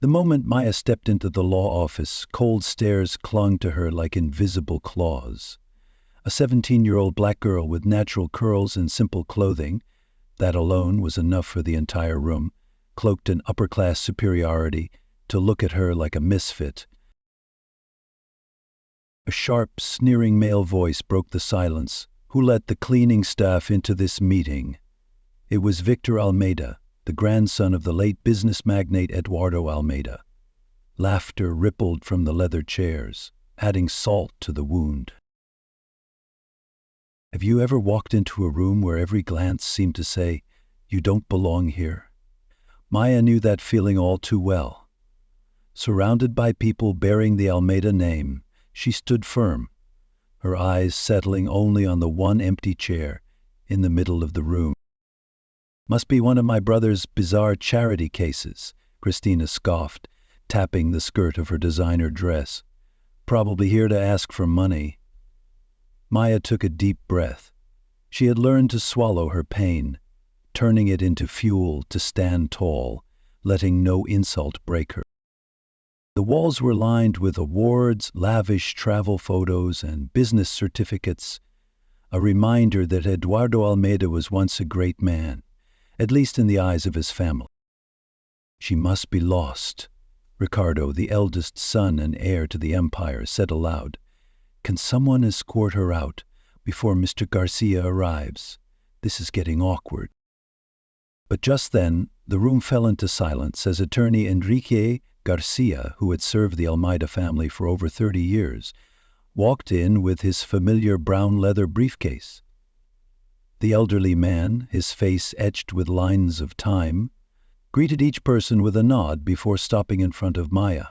The moment Maya stepped into the law office, cold stares clung to her like invisible claws. A 17-year-old black girl with natural curls and simple clothing, that alone was enough for the entire room, cloaked in upper-class superiority, to look at her like a misfit. A sharp, sneering male voice broke the silence. Who let the cleaning staff into this meeting? It was Victor Almeida, the grandson of the late business magnate Eduardo Almeida. Laughter rippled from the leather chairs, adding salt to the wound. Have you ever walked into a room where every glance seemed to say, "You don't belong here"? Maya knew that feeling all too well. Surrounded by people bearing the Almeida name, she stood firm, her eyes settling only on the one empty chair in the middle of the room. "Must be one of my brother's bizarre charity cases," Christina scoffed, tapping the skirt of her designer dress. "Probably here to ask for money." Maya took a deep breath. She had learned to swallow her pain, turning it into fuel to stand tall, letting no insult break her. The walls were lined with awards, lavish travel photos, and business certificates, a reminder that Eduardo Almeida was once a great man, at least in the eyes of his family. "She must be lost," Ricardo, the eldest son and heir to the empire, said aloud. "Can someone escort her out before Mr. Garcia arrives? This is getting awkward." But just then, the room fell into silence as attorney Enrique Garcia, who had served the Almeida family for over 30 years, walked in with his familiar brown leather briefcase. The elderly man, his face etched with lines of time, greeted each person with a nod before stopping in front of Maya.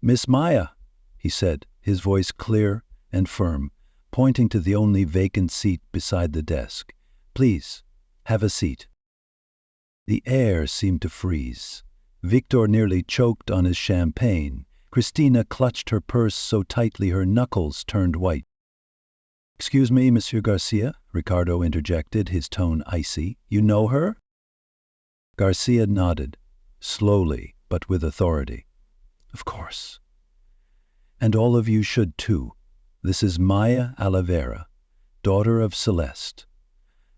"Miss Maya," he said, his voice clear and firm, pointing to the only vacant seat beside the desk. "Please, have a seat." The air seemed to freeze. Victor nearly choked on his champagne. Christina clutched her purse so tightly her knuckles turned white. "Excuse me, Monsieur Garcia," Ricardo interjected, his tone icy. "You know her?" Garcia nodded, slowly but with authority. "Of course. And all of you should too. This is Maya Alavera, daughter of Celeste.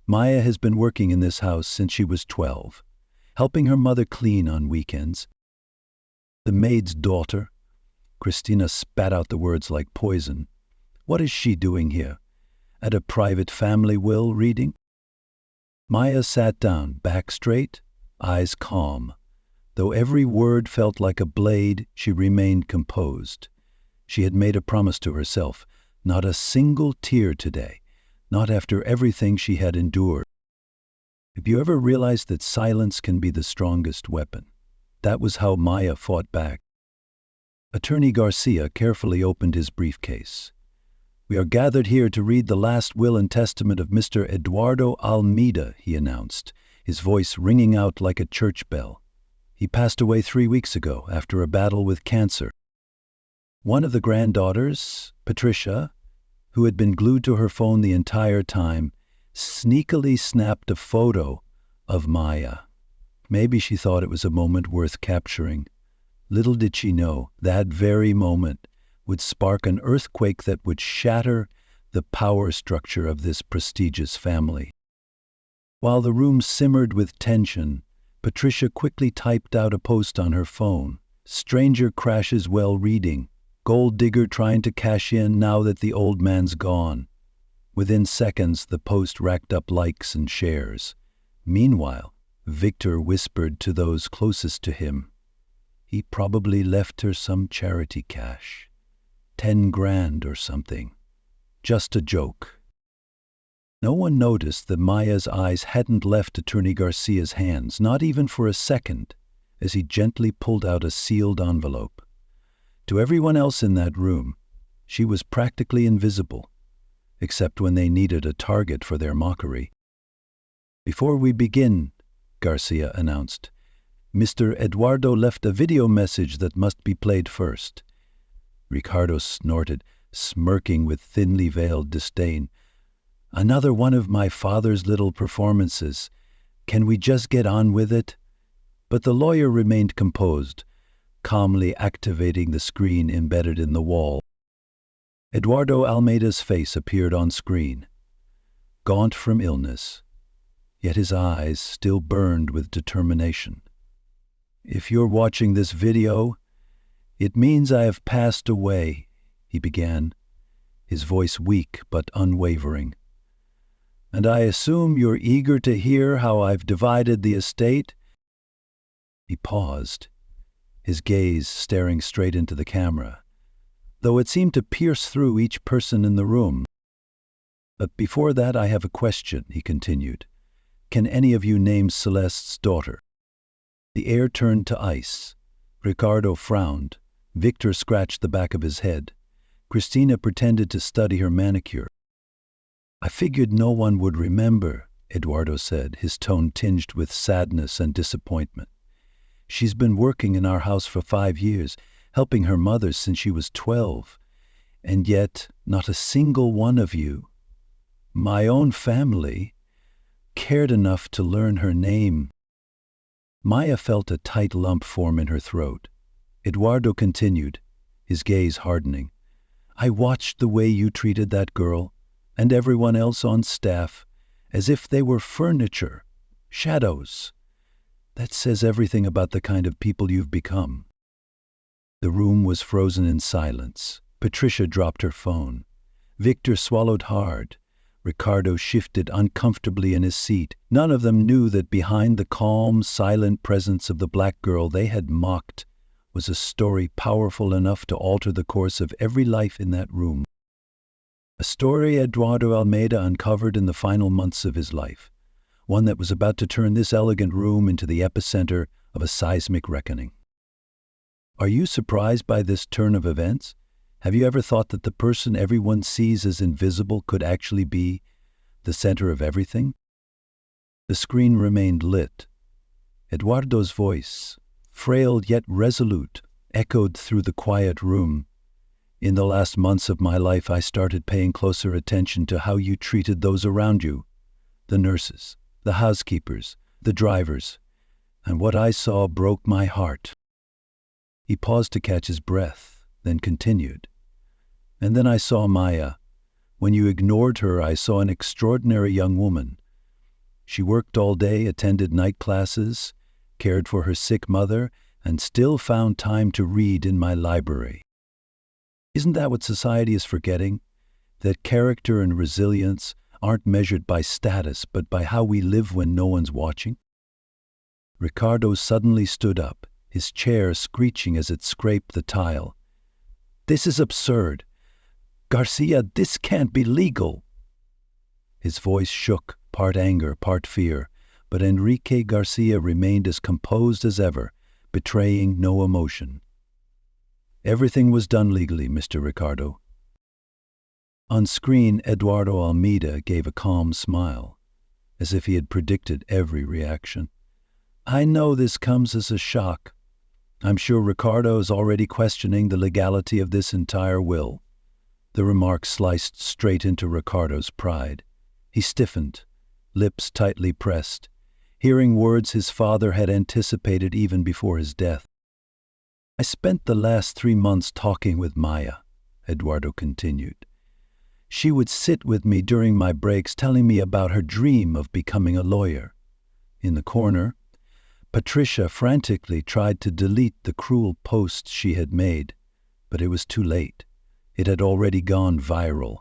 Maya has been working in this house since she was 12. Helping her mother clean on weekends." "The maid's daughter?" Christina spat out the words like poison. "What is she doing here? At a private family will reading?" Maya sat down, back straight, eyes calm. Though every word felt like a blade, she remained composed. She had made a promise to herself, not a single tear today, not after everything she had endured. Have you ever realized that silence can be the strongest weapon? That was how Maya fought back. Attorney Garcia carefully opened his briefcase. "We are gathered here to read the last will and testament of Mr. Eduardo Almeida," he announced, his voice ringing out like a church bell. "He passed away 3 weeks ago after a battle with cancer." One of the granddaughters, Patricia, who had been glued to her phone the entire time, sneakily snapped a photo of Maya. Maybe she thought it was a moment worth capturing. Little did she know that very moment would spark an earthquake that would shatter the power structure of this prestigious family. While the room simmered with tension, Patricia quickly typed out a post on her phone. "Stranger crashes while reading. Gold digger trying to cash in now that the old man's gone." Within seconds, the post racked up likes and shares. Meanwhile, Victor whispered to those closest to him, "He probably left her some charity cash. 10 grand or something. Just a joke." No one noticed that Maya's eyes hadn't left Attorney Garcia's hands, not even for a second, as he gently pulled out a sealed envelope. To everyone else in that room, she was practically invisible, except when they needed a target for their mockery. "Before we begin," Garcia announced, "Mr. Eduardo left a video message that must be played first." Ricardo snorted, smirking with thinly veiled disdain. "Another one of my father's little performances. Can we just get on with it?" But the lawyer remained composed, calmly activating the screen embedded in the wall. Eduardo Almeida's face appeared on screen, gaunt from illness, yet his eyes still burned with determination. "If you're watching this video, it means I have passed away," he began, his voice weak but unwavering. "And I assume you're eager to hear how I've divided the estate?" He paused, his gaze staring straight into the camera, though it seemed to pierce through each person in the room. "But before that, I have a question," he continued. "Can any of you name Celeste's daughter?" The air turned to ice. Ricardo frowned. Victor scratched the back of his head. Christina pretended to study her manicure. "I figured no one would remember," Eduardo said, his tone tinged with sadness and disappointment. "She's been working in our house for 5 years, helping her mother since she was 12. And yet, not a single one of you, my own family, cared enough to learn her name." Maya felt a tight lump form in her throat. Eduardo continued, his gaze hardening. "I watched the way you treated that girl, and everyone else on staff, as if they were furniture, shadows. That says everything about the kind of people you've become." The room was frozen in silence. Patricia dropped her phone. Victor swallowed hard. Ricardo shifted uncomfortably in his seat. None of them knew that behind the calm, silent presence of the black girl they had mocked was a story powerful enough to alter the course of every life in that room. A story Eduardo Almeida uncovered in the final months of his life, one that was about to turn this elegant room into the epicenter of a seismic reckoning. Are you surprised by this turn of events? Have you ever thought that the person everyone sees as invisible could actually be the center of everything? The screen remained lit. Eduardo's voice, frail yet resolute, echoed through the quiet room. "In the last months of my life, I started paying closer attention to how you treated those around you, the nurses, the housekeepers, the drivers, and what I saw broke my heart." He paused to catch his breath, then continued. "And then I saw Maya. When you ignored her, I saw an extraordinary young woman. She worked all day, attended night classes, cared for her sick mother, and still found time to read in my library. Isn't that what society is forgetting? That character and resilience aren't measured by status, but by how we live when no one's watching?" Ricardo suddenly stood up, his chair screeching as it scraped the tile. "This is absurd. Garcia, this can't be legal." His voice shook, part anger, part fear, but Enrique Garcia remained as composed as ever, betraying no emotion. "Everything was done legally, Mr. Ricardo." On screen, Eduardo Almeida gave a calm smile, as if he had predicted every reaction. "I know this comes as a shock. I'm sure Ricardo is already questioning the legality of this entire will." The remark sliced straight into Ricardo's pride. He stiffened, lips tightly pressed, hearing words his father had anticipated even before his death. "I spent the last 3 months talking with Maya," Eduardo continued. "She would sit with me during my breaks, telling me about her dream of becoming a lawyer. In the corner, Patricia frantically tried to delete the cruel posts she had made, but it was too late. It had already gone viral.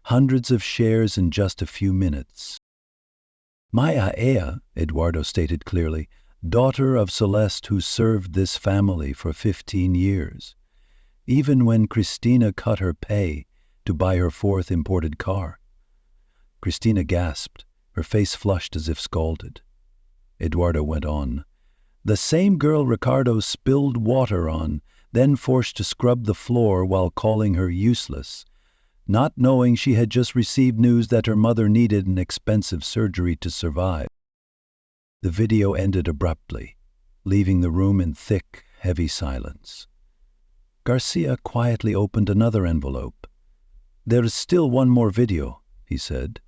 Hundreds of shares in just a few minutes. Maya Ea, Eduardo stated clearly, daughter of Celeste who served this family for 15 years, even when Christina cut her pay to buy her 4th imported car." Christina gasped, her face flushed as if scalded. Eduardo went on. "The same girl Ricardo spilled water on, then forced to scrub the floor while calling her useless, not knowing she had just received news that her mother needed an expensive surgery to survive." The video ended abruptly, leaving the room in thick, heavy silence. Garcia quietly opened another envelope. "There's still one more video," he said.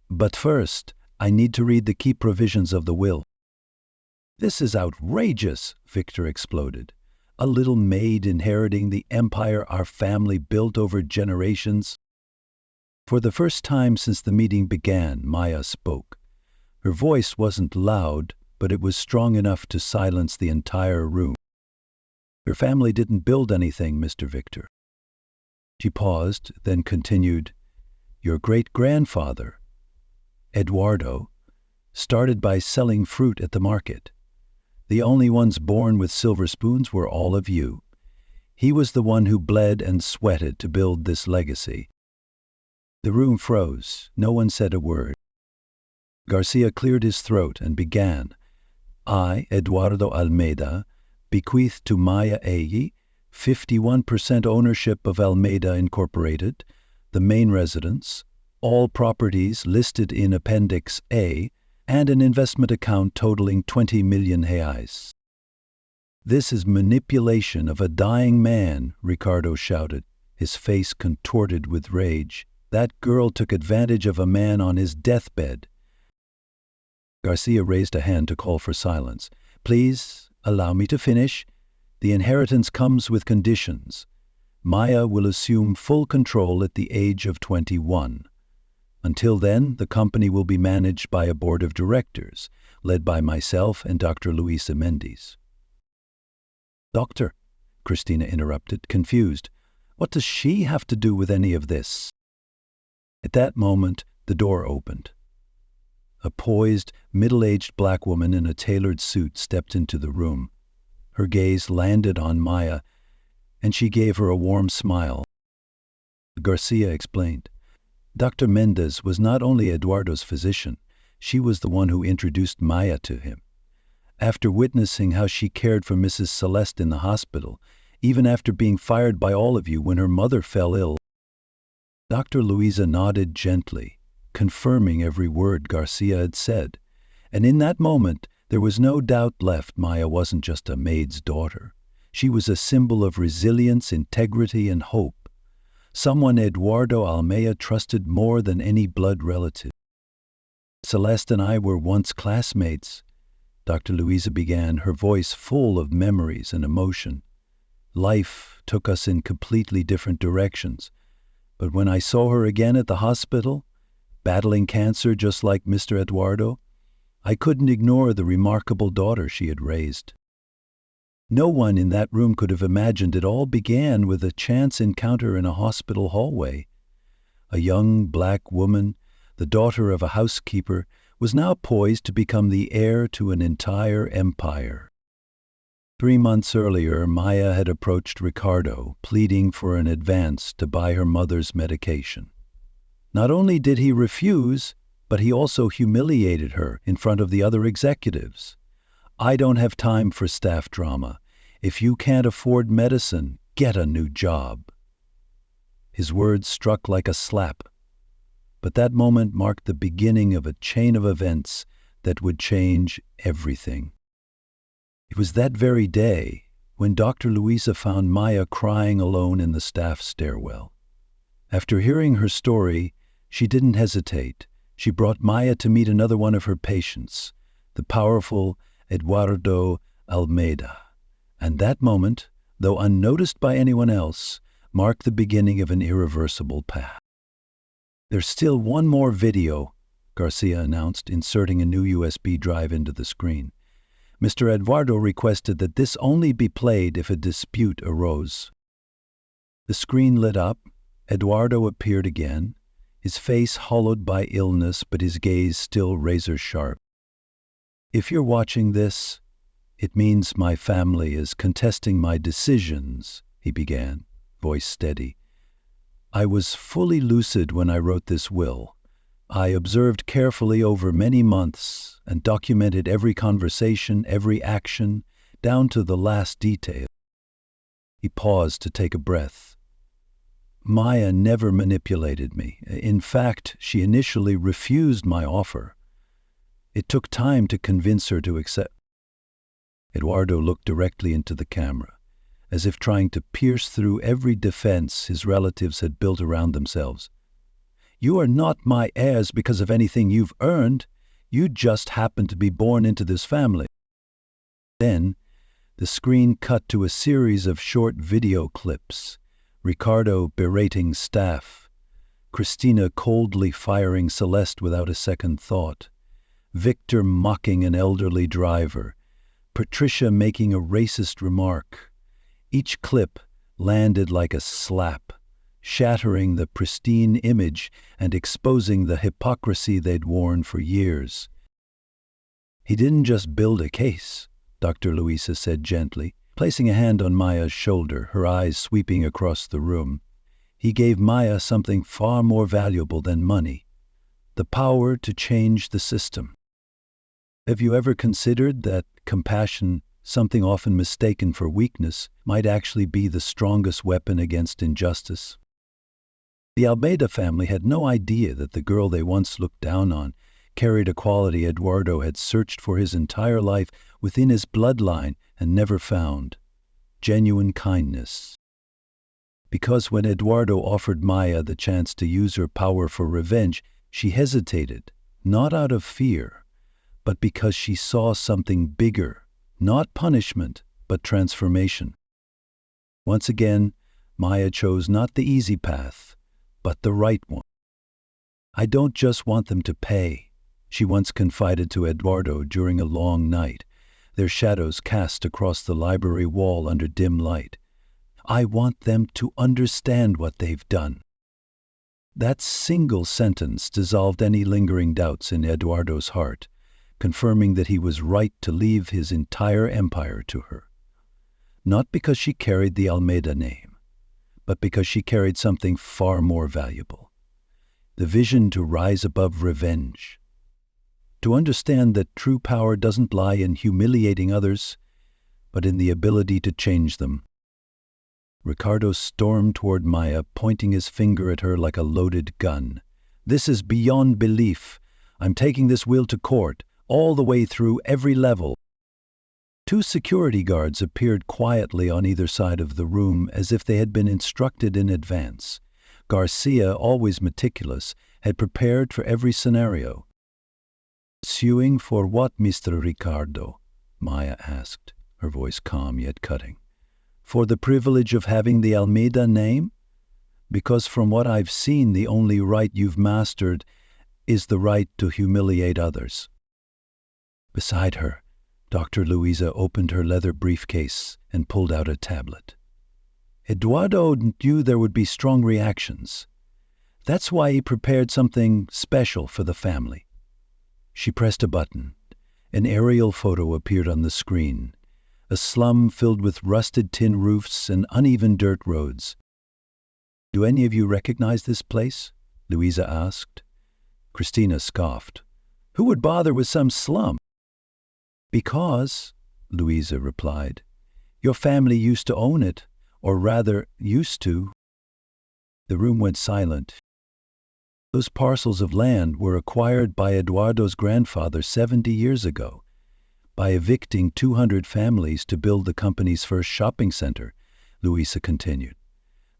"But first, I need to read the key provisions of the will." "This is outrageous," Victor exploded. a little maid inheriting the empire our family built over generations. For the first time since the meeting began, Maya spoke. Her voice wasn't loud, but it was strong enough to silence the entire room. Your family didn't build anything, Mr. Victor. She paused, then continued, Your great-grandfather, Eduardo, started by selling fruit at the market. The only ones born with silver spoons were all of you. He was the one who bled and sweated to build this legacy. The room froze. No one said a word. Garcia cleared his throat and began. I, Eduardo Almeida, bequeath to Maya Egi 51% ownership of Almeida Incorporated, the main residence, all properties listed in Appendix A, and an investment account totaling 20 million reais. This is manipulation of a dying man, Ricardo shouted, his face contorted with rage. That girl took advantage of a man on his deathbed. Garcia raised a hand to call for silence. Please, allow me to finish. The inheritance comes with conditions. Maya will assume full control at the age of 21. Until then, the company will be managed by a board of directors, led by myself and Dr. Luisa Mendes. Doctor, Christina interrupted, confused. What does she have to do with any of this? At that moment, the door opened. A poised, middle-aged black woman in a tailored suit stepped into the room. Her gaze landed on Maya, and she gave her a warm smile. Garcia explained. Dr. Mendes was not only Eduardo's physician, she was the one who introduced Maya to him. After witnessing how she cared for Mrs. Celeste in the hospital, even after being fired by all of you when her mother fell ill, Dr. Luisa nodded gently, confirming every word Garcia had said. And in that moment, there was no doubt left Maya wasn't just a maid's daughter. She was a symbol of resilience, integrity, and hope. Someone Eduardo Almeida trusted more than any blood relative. Celeste and I were once classmates, Dr. Luisa began, her voice full of memories and emotion. Life took us in completely different directions. But when I saw her again at the hospital, battling cancer just like Mr. Eduardo, I couldn't ignore the remarkable daughter she had raised. No one in that room could have imagined it all began with a chance encounter in a hospital hallway. A young black woman, the daughter of a housekeeper, was now poised to become the heir to an entire empire. 3 months earlier, Maya had approached Ricardo, pleading for an advance to buy her mother's medication. Not only did he refuse, but he also humiliated her in front of the other executives. I don't have time for staff drama. If you can't afford medicine, get a new job. His words struck like a slap. But that moment marked the beginning of a chain of events that would change everything. It was that very day when Dr. Luisa found Maya crying alone in the staff stairwell. After hearing her story, she didn't hesitate. She brought Maya to meet another one of her patients, the powerful Eduardo Almeida. And that moment, though unnoticed by anyone else, marked the beginning of an irreversible path. There's still one more video, Garcia announced, inserting a new USB drive into the screen. Mr. Eduardo requested that this only be played if a dispute arose. The screen lit up. Eduardo appeared again, his face hollowed by illness, but his gaze still razor-sharp. If you're watching this, it means my family is contesting my decisions, he began, voice steady. I was fully lucid when I wrote this will. I observed carefully over many months and documented every conversation, every action, down to the last detail. He paused to take a breath. Maya never manipulated me. In fact, she initially refused my offer. It took time to convince her to accept. Eduardo looked directly into the camera, as if trying to pierce through every defense his relatives had built around themselves. You are not my heirs because of anything you've earned. You just happen to be born into this family. Then, The screen cut to a series of short video clips. Ricardo berating staff, Christina coldly firing Celeste without a second thought, Victor mocking an elderly driver, Patricia making a racist remark. Each clip landed like a slap, shattering the pristine image and exposing the hypocrisy they'd worn for years. "He didn't just build a case," Dr. Luisa said gently, placing a hand on Maya's shoulder, her eyes sweeping across the room. "He gave Maya something far more valuable than money, the power to change the system. Have you ever considered that compassion, something often mistaken for weakness, might actually be the strongest weapon against injustice?" The Almeida family had no idea that the girl they once looked down on carried a quality Eduardo had searched for his entire life within his bloodline and never found: genuine kindness. Because when Eduardo offered Maya the chance to use her power for revenge, she hesitated, not out of fear, but because she saw something bigger, not punishment, but transformation. Once again, Maya chose not the easy path, but the right one. "I don't just want them to pay," she once confided to Eduardo during a long night, their shadows cast across the library wall under dim light. "I want them to understand what they've done." That single sentence dissolved any lingering doubts in Eduardo's heart, confirming that he was right to leave his entire empire to her. Not because she carried the Almeida name, but because she carried something far more valuable: the vision to rise above revenge. To understand that true power doesn't lie in humiliating others, but in the ability to change them. Ricardo stormed toward Maya, pointing his finger at her like a loaded gun. "This is beyond belief. I'm taking this will to court, all the way through every level." Two security guards appeared quietly on either side of the room as if they had been instructed in advance. Garcia, always meticulous, had prepared for every scenario. "Suing for what, Mr. Ricardo?" Maya asked, her voice calm yet cutting. "For the privilege of having the Almeida name? Because from what I've seen, the only right you've mastered is the right to humiliate others." Beside her, Dr. Luisa opened her leather briefcase and pulled out a tablet. Eduardo knew there would be strong reactions. That's why he prepared something special for the family. She pressed a button. An aerial photo appeared on the screen. A slum filled with rusted tin roofs and uneven dirt roads. "Do any of you recognize this place?" Luisa asked. Christina scoffed. "Who would bother with some slum?" "Because," Luisa replied, "your family used to own it, or rather, used to." The room went silent. Those parcels of land were acquired by Eduardo's grandfather 70 years ago, by evicting 200 families to build the company's first shopping center, Luisa continued.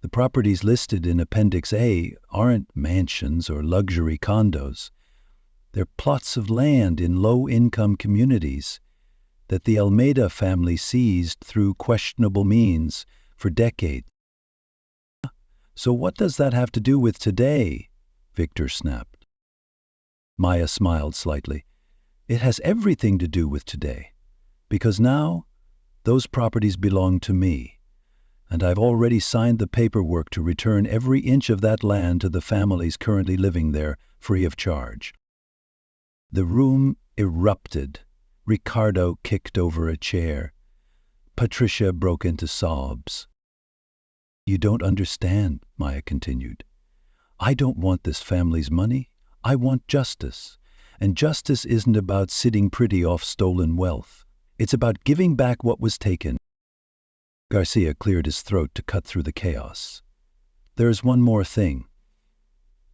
"The properties listed in Appendix A aren't mansions or luxury condos. They're plots of land in low-income communities that the Almeida family seized through questionable means for decades." "So what does that have to do with today?" Victor snapped. Maya smiled slightly. "It has everything to do with today, because now those properties belong to me, and I've already signed the paperwork to return every inch of that land to the families currently living there free of charge." The room erupted. Ricardo kicked over a chair. Patricia broke into sobs. "You don't understand," Maya continued. "I don't want this family's money. I want justice. And justice isn't about sitting pretty off stolen wealth. It's about giving back what was taken." Garcia cleared his throat to cut through the chaos. "There's one more thing.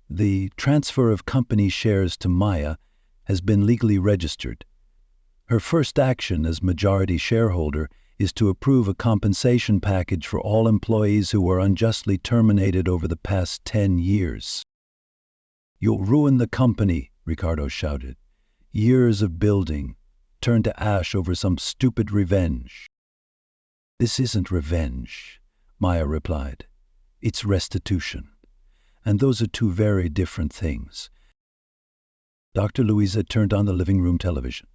The transfer of company shares to Maya has been legally registered. Her first action as majority shareholder is to approve a compensation package for all employees who were unjustly terminated over the past 10 years. "You'll ruin the company," Ricardo shouted. "Years of building, turned to ash over some stupid revenge." This isn't revenge, Maya replied. It's restitution. And those are two very different things. Dr. Luisa turned on the living room television.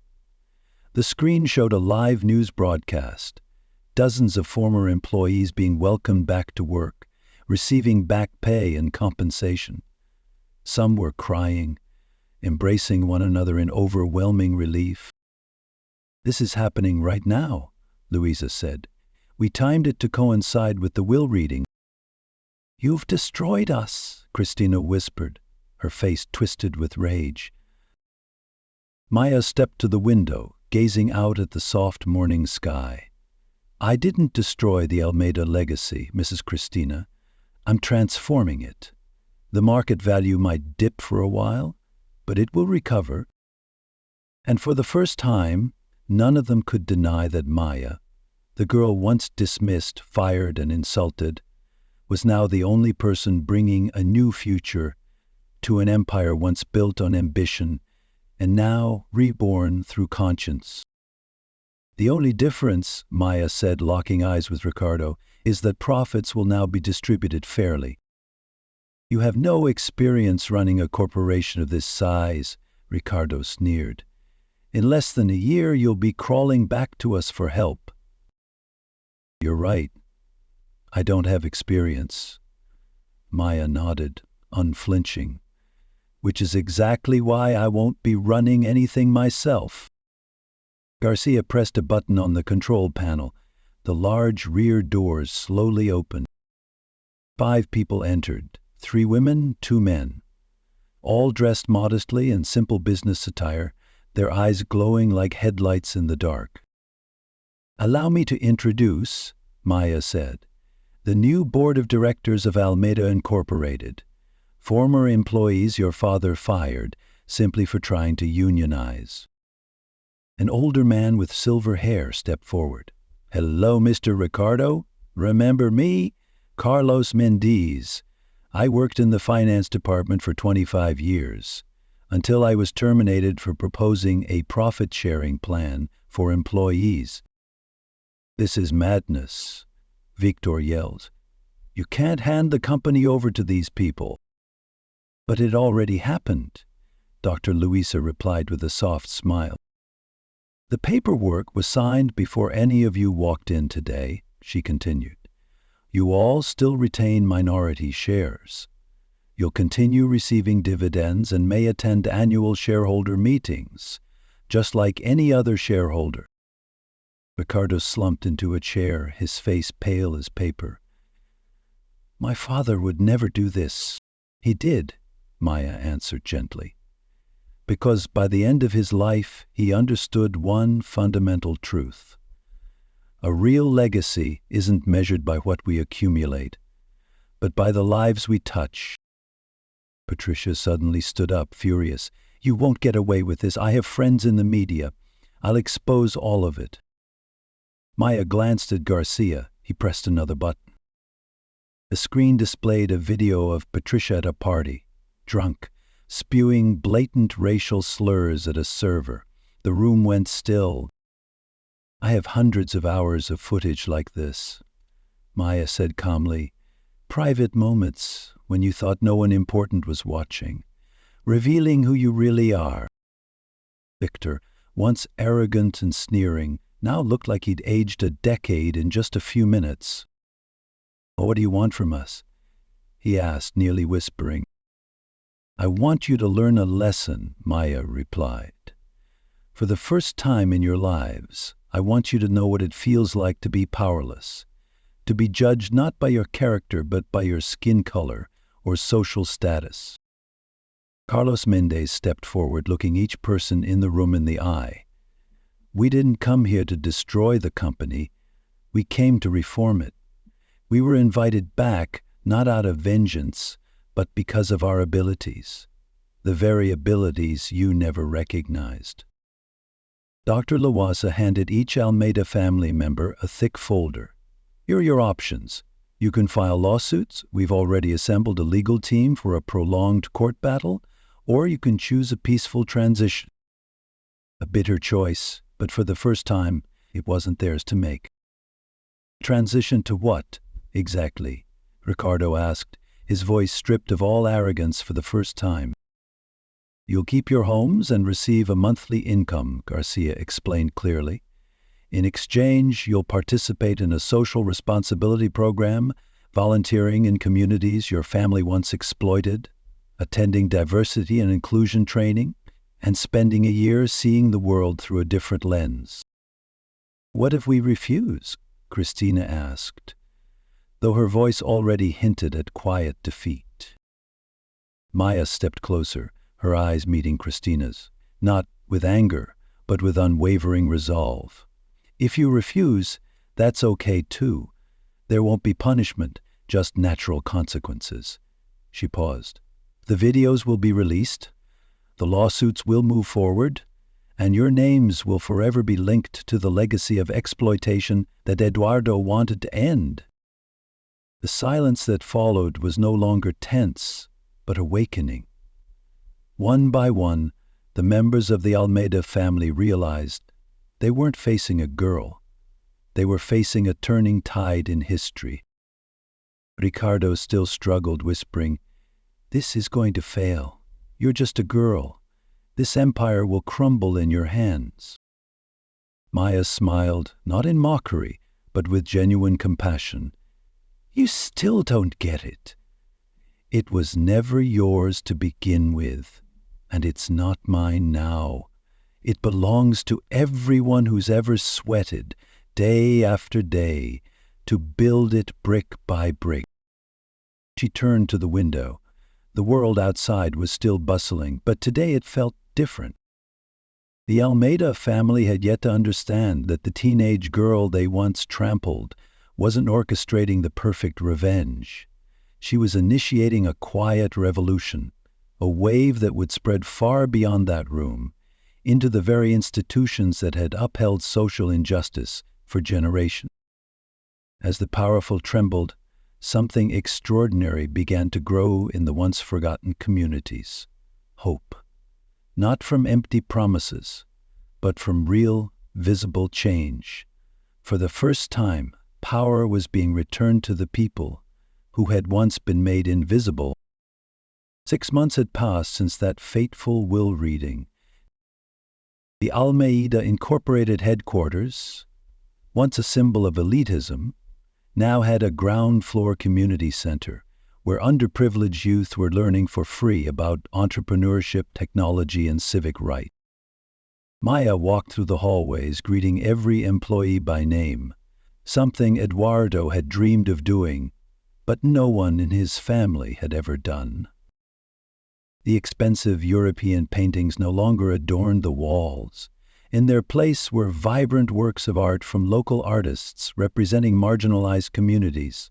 The screen showed a live news broadcast. Dozens of former employees being welcomed back to work, receiving back pay and compensation. Some were crying, embracing one another in overwhelming relief. This is happening right now, Luisa said. We timed it to coincide with the will reading. You've destroyed us, Christina whispered, her face twisted with rage. Maya stepped to the window, gazing out at the soft morning sky. I didn't destroy the Almeida legacy, Mrs. Christina. I'm transforming it. The market value might dip for a while, but it will recover. And for the first time, none of them could deny that Maya, the girl once dismissed, fired, and insulted, was now the only person bringing a new future to an empire once built on ambition and now reborn through conscience. The only difference, Maya said, locking eyes with Ricardo, is that profits will now be distributed fairly. You have no experience running a corporation of this size, Ricardo sneered. In less than a year, you'll be crawling back to us for help. You're right. I don't have experience. Maya nodded, unflinching. Which is exactly why I won't be running anything myself. Garcia pressed a button on the control panel. The large rear doors slowly opened. 5 people entered, 3 women, 2 men. All dressed modestly in simple business attire, their eyes glowing like headlights in the dark. Allow me to introduce, Maya said, the new board of directors of Almeida Incorporated. Former employees your father fired simply for trying to unionize. An older man with silver hair stepped forward. Hello, Mr. Ricardo. Remember me? Carlos Mendez. I worked in the finance department for 25 years, until I was terminated for proposing a profit-sharing plan for employees. This is madness, Victor yelled. You can't hand the company over to these people. But it already happened, Dr. Luisa replied with a soft smile. The paperwork was signed before any of you walked in today, she continued. You all still retain minority shares. You'll continue receiving dividends and may attend annual shareholder meetings, just like any other shareholder. Ricardo slumped into a chair, his face pale as paper. My father would never do this. He did, Maya answered gently, because by the end of his life he understood one fundamental truth. A real legacy isn't measured by what we accumulate, but by the lives we touch. Patricia suddenly stood up, furious. You won't get away with this. I have friends in the media. I'll expose all of it. Maya glanced at Garcia. He pressed another button. The screen displayed a video of Patricia at a party, drunk, spewing blatant racial slurs at a server. The room went still. I have hundreds of hours of footage like this, Maya said calmly. Private moments when you thought no one important was watching, revealing who you really are. Victor, once arrogant and sneering, now looked like he'd aged a decade in just a few minutes. What do you want from us? He asked, nearly whispering. I want you to learn a lesson, Maya replied. For the first time in your lives, I want you to know what it feels like to be powerless, to be judged not by your character but by your skin color or social status. Carlos Mendez stepped forward, looking each person in the room in the eye. We didn't come here to destroy the company. We came to reform it. We were invited back not out of vengeance, but because of our abilities, the very abilities you never recognized. Dr. Lawasa handed each Almeida family member a thick folder. Here are your options. You can file lawsuits. We've already assembled a legal team for a prolonged court battle, or you can choose a peaceful transition. A bitter choice, but for the first time, it wasn't theirs to make. Transition to what, exactly? Ricardo asked, his voice stripped of all arrogance for the first time. You'll keep your homes and receive a monthly income, Garcia explained clearly. In exchange, you'll participate in a social responsibility program, volunteering in communities your family once exploited, attending diversity and inclusion training, and spending a year seeing the world through a different lens. What if we refuse? Christina asked, though her voice already hinted at quiet defeat. Maya stepped closer, her eyes meeting Christina's, not with anger, but with unwavering resolve. If you refuse, that's okay too. There won't be punishment, just natural consequences. She paused. The videos will be released, the lawsuits will move forward, and your names will forever be linked to the legacy of exploitation that Eduardo wanted to end. The silence that followed was no longer tense, but awakening. One by one, the members of the Almeida family realized they weren't facing a girl. They were facing a turning tide in history. Ricardo still struggled, whispering, "This is going to fail. You're just a girl. This empire will crumble in your hands." Maya smiled, not in mockery, but with genuine compassion. "You still don't get it. It was never yours to begin with, and it's not mine now. It belongs to everyone who's ever sweated, day after day, to build it brick by brick." She turned to the window. The world outside was still bustling, but today it felt different. The Almeida family had yet to understand that the teenage girl they once trampled wasn't orchestrating the perfect revenge. She was initiating a quiet revolution, a wave that would spread far beyond that room, into the very institutions that had upheld social injustice for generations. As the powerful trembled, something extraordinary began to grow in the once forgotten communities. Hope. Not from empty promises, but from real, visible change. For the first time, power was being returned to the people who had once been made invisible. 6 months had passed since that fateful will reading. The Almeida Incorporated headquarters, once a symbol of elitism, now had a ground-floor community center where underprivileged youth were learning for free about entrepreneurship, technology, and civic rights. Maya walked through the hallways, greeting every employee by name, something Eduardo had dreamed of doing, but no one in his family had ever done. The expensive European paintings no longer adorned the walls. In their place were vibrant works of art from local artists representing marginalized communities.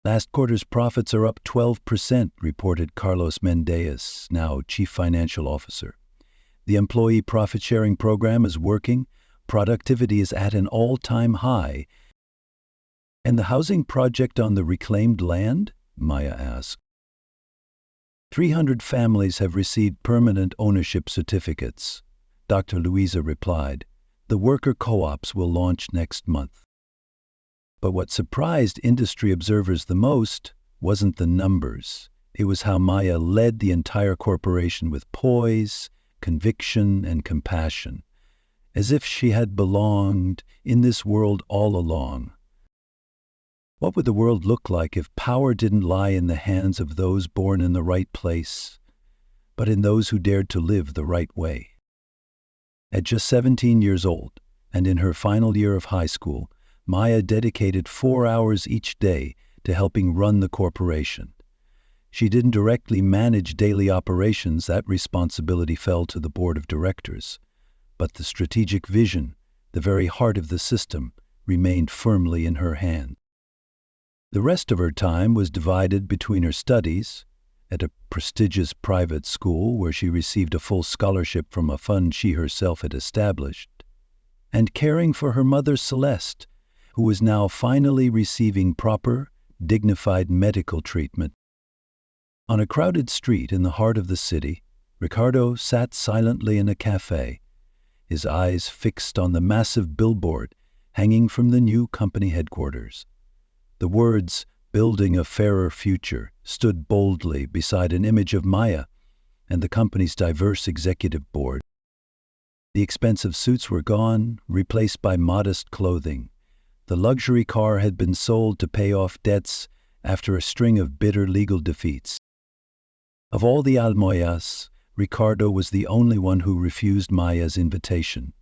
Last quarter's profits are up 12%, reported Carlos Mendez, now Chief Financial Officer. The employee profit-sharing program is working, productivity is at an all-time high. And the housing project on the reclaimed land? Maya asked. 300 families have received permanent ownership certificates. Dr. Luisa replied. The worker co-ops will launch next month. But what surprised industry observers the most wasn't the numbers. It was how Maya led the entire corporation with poise, conviction, and compassion, as if she had belonged in this world all along. What would the world look like if power didn't lie in the hands of those born in the right place, but in those who dared to live the right way? At just 17 years old, and in her final year of high school, Maya dedicated 4 hours each day to helping run the corporation. She didn't directly manage daily operations, that responsibility fell to the board of directors. But the strategic vision, the very heart of the system, remained firmly in her hands. The rest of her time was divided between her studies, at a prestigious private school where she received a full scholarship from a fund she herself had established, and caring for her mother Celeste, who was now finally receiving proper, dignified medical treatment. On a crowded street in the heart of the city, Ricardo sat silently in a cafe, his eyes fixed on the massive billboard hanging from the new company headquarters. The words, "Building a Fairer Future," stood boldly beside an image of Maya and the company's diverse executive board. The expensive suits were gone, replaced by modest clothing. The luxury car had been sold to pay off debts after a string of bitter legal defeats. Of all the Almoyas, Ricardo was the only one who refused Maya's invitation.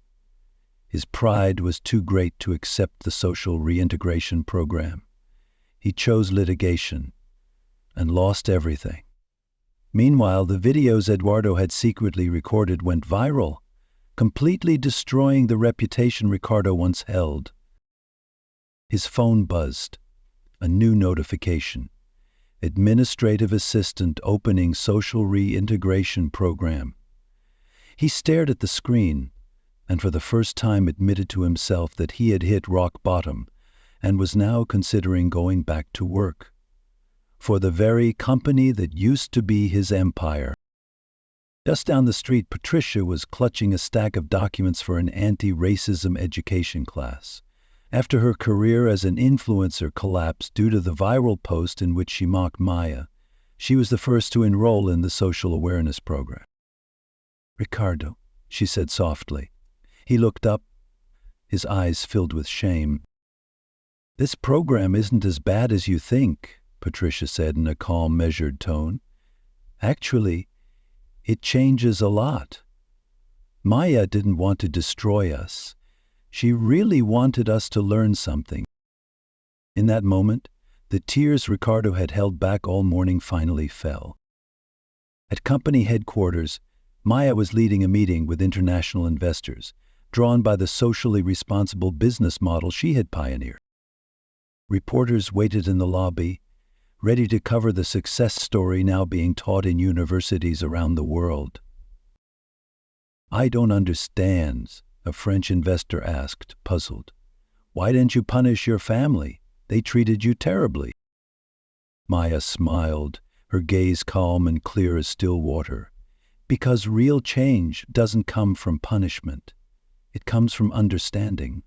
His pride was too great to accept the social reintegration program. He chose litigation and lost everything. Meanwhile, the videos Eduardo had secretly recorded went viral, completely destroying the reputation Ricardo once held. His phone buzzed. A new notification. Administrative assistant opening social reintegration program. He stared at the screen and for the first time admitted to himself that he had hit rock bottom and was now considering going back to work for the very company that used to be his empire. Just down the street, Patricia was clutching a stack of documents for an anti-racism education class. After her career as an influencer collapsed due to the viral post in which she mocked Maya, she was the first to enroll in the social awareness program. "Ricardo," she said softly. He looked up, his eyes filled with shame. "This program isn't as bad as you think," Patricia said in a calm, measured tone. "Actually, it changes a lot. Maya didn't want to destroy us. She really wanted us to learn something." In that moment, the tears Ricardo had held back all morning finally fell. At company headquarters, Maya was leading a meeting with international investors, drawn by the socially responsible business model she had pioneered. Reporters waited in the lobby, ready to cover the success story now being taught in universities around the world. "I don't understand," a French investor asked, puzzled. "Why didn't you punish your family? They treated you terribly." Maya smiled, her gaze calm and clear as still water. "Because real change doesn't come from punishment. It comes from understanding."